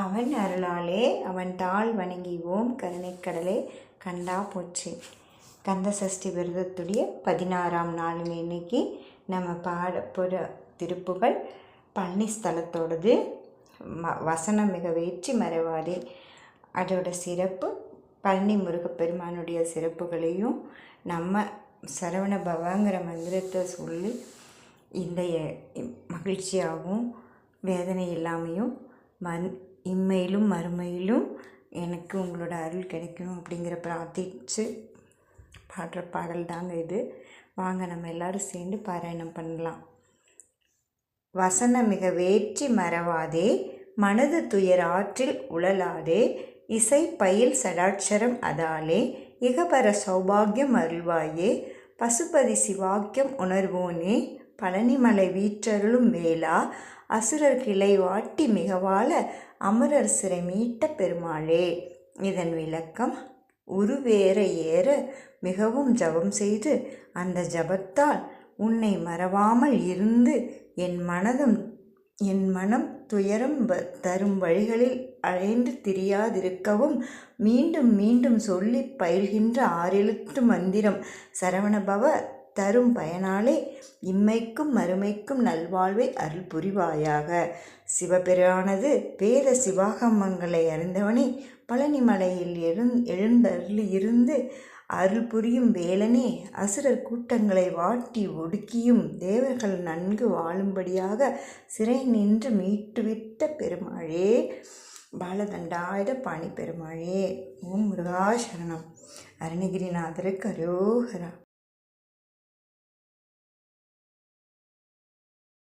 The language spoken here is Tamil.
அவன் அருளாலே அவன் தாள் வணங்கி ஓம் கருணைக்கடலே கண்டா போச்சு. கந்த சஷ்டி விரதத்துடைய 16ஆம் நாளுங்க இன்னைக்கு நம்ம பாடப்புற திருப்புகள் பழனி ஸ்தலத்தோடது. வசனம் மிக வேற்றி மறவாதே அதோட சிறப்பு, பழனி முருகப்பெருமானுடைய சிறப்புகளையும் நம்ம சரவண பவங்கிற மந்திரத்தை சொல்லி இந்த மகிழ்ச்சியாகவும் வேதனை இல்லாமையும் இம்மையிலும் மறுமையிலும் எனக்கு உங்களோட அருள் கிடைக்கணும் அப்படிங்கிற பிரார்த்திச்சு பாடுற பாடல் தாங்க இது. வாங்க நம்ம எல்லோரும் சேர்ந்து பாராயணம் பண்ணலாம். வசன மிக வேற்றி மறவாதே மனது துயர் ஆற்றில் உழலாதே இசை பயில் சடாட்சரம் அதாலே இகபர சௌபாகியம் அருள்வாயே பசுபதி சிவாக்கியம் உணர்வோனே பழனிமலை வீற்றருளும் வேளா அசுரர் கிளை வாட்டி மிகவாழ அமரர் சிறை மீட்ட பெருமாளே. இதன் விளக்கம், உருவேற ஏற மிகவும் ஜபம் செய்து அந்த ஜபத்தால் உன்னை மறவாமல் இருந்து என் மனம் துயரம் தரும் வழிகளில் அழைந்து திரியாதிருக்கவும் மீண்டும் மீண்டும் சொல்லி பயில்கின்ற 6 எழுத்து மந்திரம் சரவணபவ தரும் பயனாலே இம்மைக்கும் மறுமைக்கும் நல்வாழ்வை அருள் புரிவாயாக. சிவபெருமானது வேத சிவாகமங்களை அறிந்தவனே பழனிமலையில் எழுந்தருளி இருந்து அருள் புரியும் வேலனே அசுரர் கூட்டங்களை வாட்டி ஒடுக்கியும் தேவர்கள் நன்கு வாழும்படியாக சிறை நின்று மீட்டுவிட்ட பெருமாளே. பாலதண்டாயுத பாணி பெருமாளே. ஓம் முருகா சரணம். அருணகிரிநாதருக்கு அரோகரா.